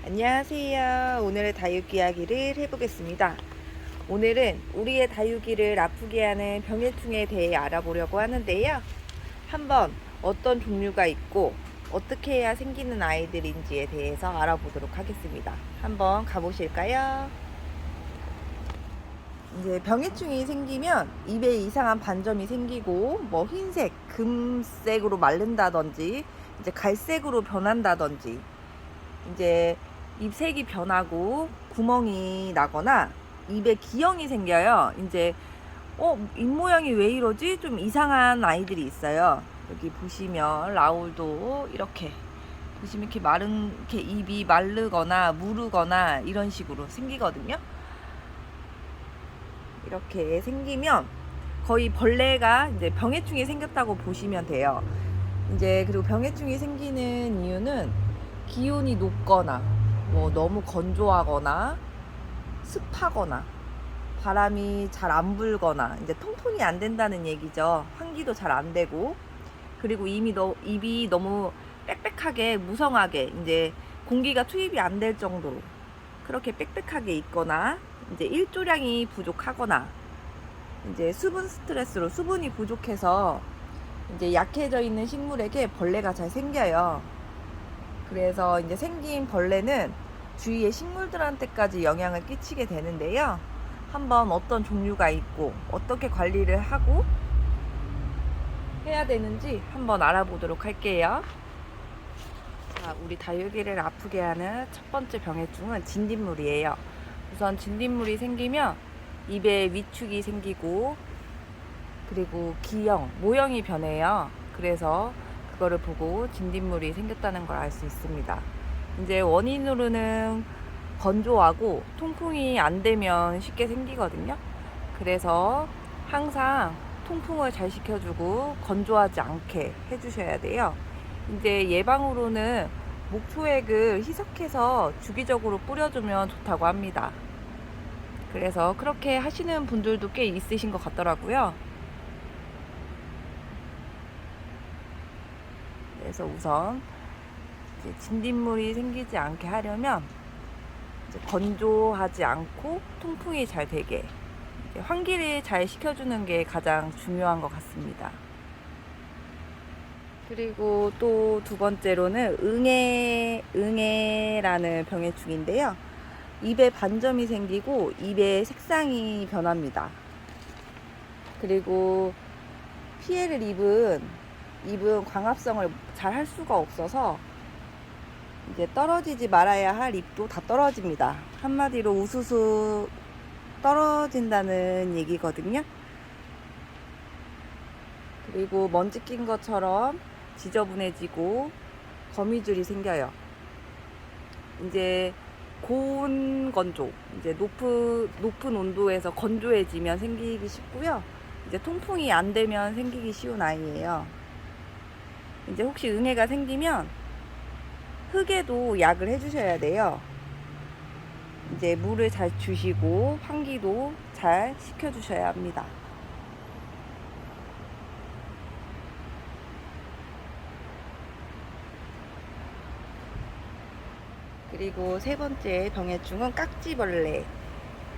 안녕하세요. 오늘의 다육이 이야기를 해보겠습니다. 오늘은 우리의 다육이를 아프게 하는 병해충에 대해 알아보려고 하는데요. 한번 어떤 종류가 있고 어떻게 해야 생기는 아이들인지에 대해서 알아보도록 하겠습니다. 한번 가보실까요? 이제 병해충이 생기면 입에 이상한 반점이 생기고 뭐 흰색, 금색으로 마른다든지 이제 갈색으로 변한다든지 이제 입색이 변하고 구멍이 나거나 입에 기형이 생겨요. 이제 입 모양이 왜 이러지? 좀 이상한 아이들이 있어요. 여기 보시면 라울도 이렇게 보시면 이렇게 마른 이렇게 입이 마르거나 무르거나 이런 식으로 생기거든요. 이렇게 생기면 거의 벌레가 이제 병해충이 생겼다고 보시면 돼요. 이제 그리고 병해충이 생기는 이유는 기온이 높거나 뭐 너무 건조하거나 습하거나 바람이 잘 안 불거나 이제 통풍이 안 된다는 얘기죠. 환기도 잘 안 되고 그리고 입이 너무 빽빽하게 무성하게 이제 공기가 투입이 안 될 정도로 그렇게 빽빽하게 있거나 이제 일조량이 부족하거나 이제 수분 스트레스로 수분이 부족해서 이제 약해져 있는 식물에게 벌레가 잘 생겨요. 그래서 이제 생긴 벌레는 주위의 식물들한테까지 영향을 끼치게 되는데요. 한번 어떤 종류가 있고 어떻게 관리를 하고 해야 되는지 한번 알아보도록 할게요. 자, 우리 다육이를 아프게 하는 첫 번째 병해충은 진딧물이에요. 우선 진딧물이 생기면 입에 위축이 생기고 그리고 기형, 모형이 변해요. 그래서 그거를 보고 진딧물이 생겼다는 걸 알 수 있습니다. 이제 원인으로는 건조하고 통풍이 안 되면 쉽게 생기거든요. 그래서 항상 통풍을 잘 시켜주고 건조하지 않게 해주셔야 돼요. 이제 예방으로는 목초액을 희석해서 주기적으로 뿌려주면 좋다고 합니다. 그래서 그렇게 하시는 분들도 꽤 있으신 것 같더라고요. 그래서 우선 이제 진딧물이 생기지 않게 하려면 이제 건조하지 않고 통풍이 잘 되게 환기를 잘 시켜주는 게 가장 중요한 것 같습니다. 그리고 또 두 번째로는 응애라는 병해충인데요. 입에 반점이 생기고 입의 색상이 변합니다. 그리고 피해를 입은 광합성을 잘 할 수가 없어서 이제 떨어지지 말아야 할 잎도 다 떨어집니다. 한마디로 우수수 떨어진다는 얘기거든요. 그리고 먼지 낀 것처럼 지저분해지고 거미줄이 생겨요. 이제 고온 건조, 이제 높은 온도에서 건조해지면 생기기 쉽고요. 이제 통풍이 안 되면 생기기 쉬운 아이예요. 이제 혹시 응애가 생기면 흙에도 약을 해주셔야 돼요. 이제 물을 잘 주시고 환기도 잘 시켜주셔야 합니다. 그리고 세 번째 병해충은 깍지벌레.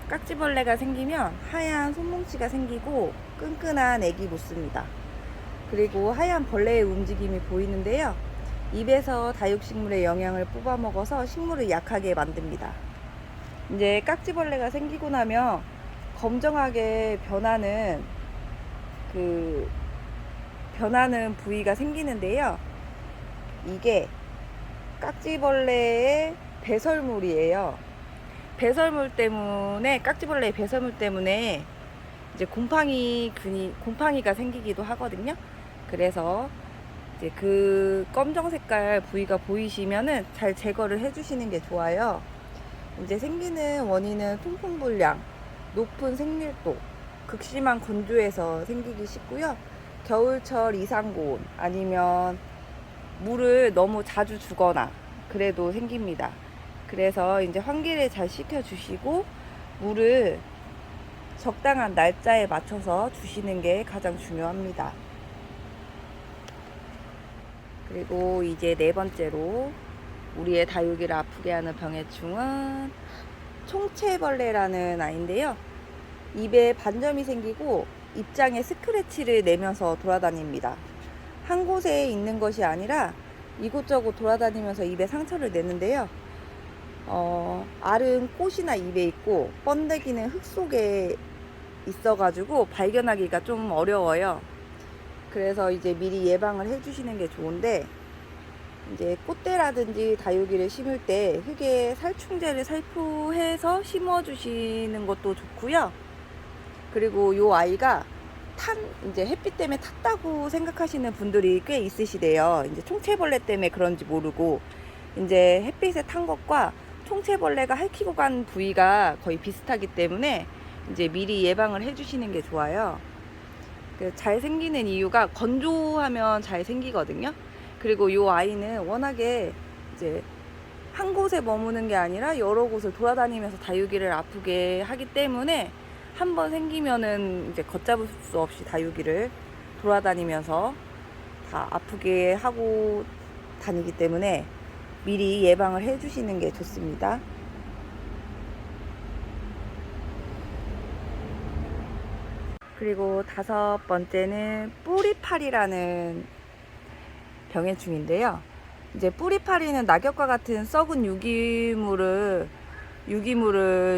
깍지벌레가 생기면 하얀 손뭉치가 생기고 끈끈한 액이 묻습니다. 그리고 하얀 벌레의 움직임이 보이는데요. 입에서 다육식물의 영양을 뽑아먹어서 식물을 약하게 만듭니다. 이제 깍지벌레가 생기고 나면 검정하게 변하는 부위가 생기는데요. 이게 깍지벌레의 배설물이에요. 깍지벌레의 배설물 때문에 이제 곰팡이가 생기기도 하거든요. 그래서 이제 그 검정 색깔 부위가 보이시면은 잘 제거를 해주시는 게 좋아요. 이제 생기는 원인은 통풍불량, 높은 생밀도, 극심한 건조에서 생기기 쉽고요. 겨울철 이상고온 아니면 물을 너무 자주 주거나 그래도 생깁니다. 그래서 이제 환기를 잘 시켜주시고 물을 적당한 날짜에 맞춰서 주시는 게 가장 중요합니다. 그리고 이제 네 번째로 우리의 다육이를 아프게 하는 병해충은 총체벌레라는 아이인데요. 입에 반점이 생기고 입장에 스크래치를 내면서 돌아다닙니다. 한 곳에 있는 것이 아니라 이곳저곳 돌아다니면서 입에 상처를 내는데요. 알은 꽃이나 입에 있고 번데기는 흙 속에 있어가지고 발견하기가 좀 어려워요. 그래서 이제 미리 예방을 해주시는 게 좋은데, 이제 꽃대라든지 다육이를 심을 때 흙에 살충제를 살포해서 심어주시는 것도 좋고요. 그리고 요 아이가 이제 햇빛 때문에 탔다고 생각하시는 분들이 꽤 있으시대요. 이제 총체벌레 때문에 그런지 모르고, 이제 햇빛에 탄 것과 총체벌레가 핥히고 간 부위가 거의 비슷하기 때문에 이제 미리 예방을 해주시는 게 좋아요. 잘 생기는 이유가 건조하면 잘 생기거든요. 그리고 이 아이는 워낙에 이제 한 곳에 머무는 게 아니라 여러 곳을 돌아다니면서 다육이를 아프게 하기 때문에 한번 생기면은 이제 걷잡을 수 없이 다육이를 돌아다니면서 다 아프게 하고 다니기 때문에 미리 예방을 해주시는 게 좋습니다. 그리고 5번째는 뿌리파리라는 병해충인데요. 이제 뿌리파리는 낙엽과 같은 썩은 유기물을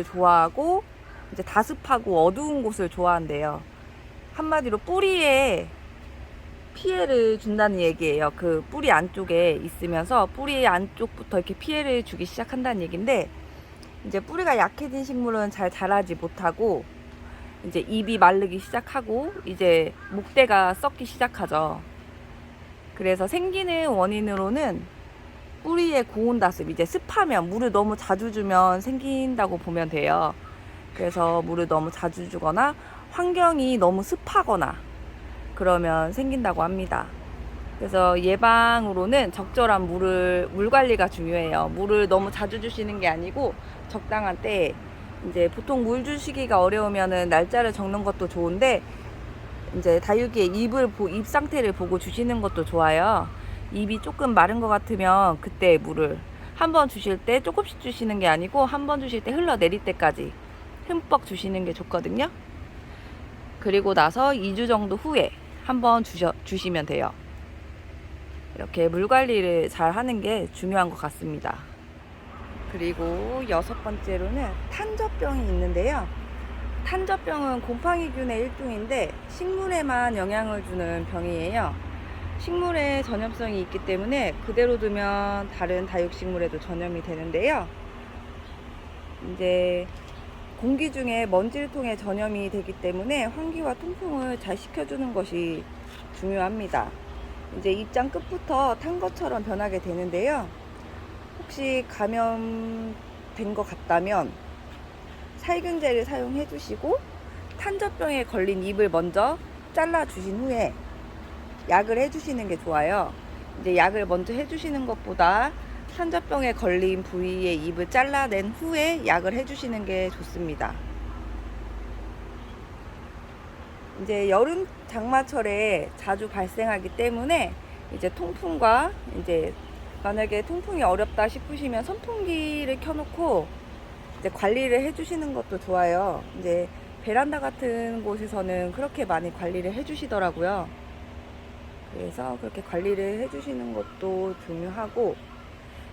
좋아하고, 이제 다습하고 어두운 곳을 좋아한대요. 한마디로 뿌리에 피해를 준다는 얘기예요. 그 뿌리 안쪽에 있으면서 뿌리 안쪽부터 이렇게 피해를 주기 시작한다는 얘기인데, 이제 뿌리가 약해진 식물은 잘 자라지 못하고, 이제 잎이 마르기 시작하고, 이제 목대가 썩기 시작하죠. 그래서 생기는 원인으로는 뿌리의 고온 다습, 이제 습하면 물을 너무 자주 주면 생긴다고 보면 돼요. 그래서 물을 너무 자주 주거나 환경이 너무 습하거나 그러면 생긴다고 합니다. 그래서 예방으로는 적절한 물 관리가 중요해요. 물을 너무 자주 주시는 게 아니고 적당한 때에, 이제 보통 물 주시기가 어려우면은 날짜를 적는 것도 좋은데, 이제 다육이의 잎 상태를 보고 주시는 것도 좋아요. 잎이 조금 마른 것 같으면 그때 물을 한번 주실 때 조금씩 주시는 게 아니고 한번 주실 때 흘러내릴 때까지 흠뻑 주시는 게 좋거든요. 그리고 나서 2주 정도 후에 한번 주시면 돼요. 이렇게 물 관리를 잘 하는 게 중요한 것 같습니다. 그리고 6번째로는 탄저병이 있는데요. 탄저병은 곰팡이균의 일종인데 식물에만 영향을 주는 병이에요. 식물에 전염성이 있기 때문에 그대로 두면 다른 다육식물에도 전염이 되는데요. 이제 공기 중에 먼지를 통해 전염이 되기 때문에 환기와 통풍을 잘 시켜주는 것이 중요합니다. 이제 입장 끝부터 탄 것처럼 변하게 되는데요. 혹시 감염된 것 같다면 살균제를 사용해 주시고, 탄저병에 걸린 잎을 먼저 잘라 주신 후에 약을 해 주시는 게 좋아요. 이제 약을 먼저 해 주시는 것보다 탄저병에 걸린 부위의 잎을 잘라낸 후에 약을 해 주시는 게 좋습니다. 이제 여름 장마철에 자주 발생하기 때문에 이제 통풍과, 이제 만약에 통풍이 어렵다 싶으시면 선풍기를 켜놓고 이제 관리를 해주시는 것도 좋아요. 이제 베란다 같은 곳에서는 그렇게 많이 관리를 해주시더라고요. 그래서 그렇게 관리를 해주시는 것도 중요하고,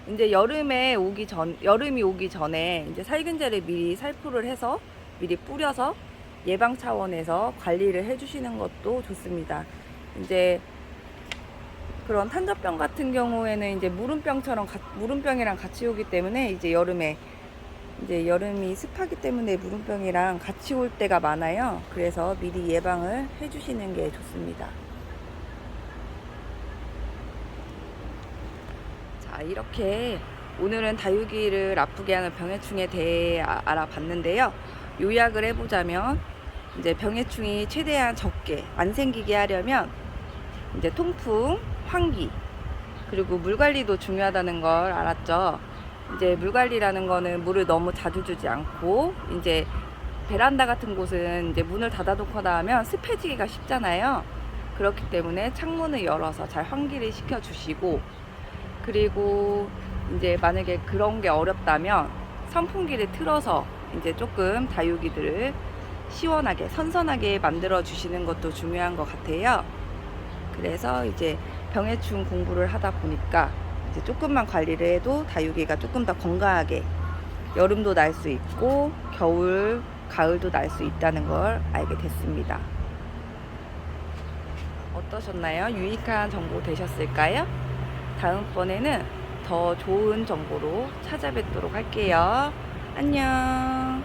이제 여름이 오기 전에 이제 살균제를 미리 살포를 해서 미리 뿌려서 예방 차원에서 관리를 해주시는 것도 좋습니다. 이제 그런 탄저병 같은 경우에는 이제 무름병이랑 같이 오기 때문에 이제 여름이 습하기 때문에 무름병이랑 같이 올 때가 많아요. 그래서 미리 예방을 해주시는 게 좋습니다. 자, 이렇게 오늘은 다육이를 아프게 하는 병해충에 대해 알아봤는데요. 요약을 해보자면, 이제 병해충이 최대한 적게 안 생기게 하려면 이제 통풍, 환기, 그리고 물 관리도 중요하다는 걸 알았죠. 이제 물 관리라는 거는 물을 너무 자주 주지 않고, 이제 베란다 같은 곳은 이제 문을 닫아놓거나 하면 습해지기가 쉽잖아요. 그렇기 때문에 창문을 열어서 잘 환기를 시켜주시고, 그리고 이제 만약에 그런 게 어렵다면 선풍기를 틀어서 이제 조금 다육이들을 시원하게 선선하게 만들어 주시는 것도 중요한 것 같아요. 그래서 이제 병해충 공부를 하다 보니까 이제 조금만 관리를 해도 다육이가 조금 더 건강하게 여름도 날 수 있고 겨울, 가을도 날 수 있다는 걸 알게 됐습니다. 어떠셨나요? 유익한 정보 되셨을까요? 다음번에는 더 좋은 정보로 찾아뵙도록 할게요. 안녕.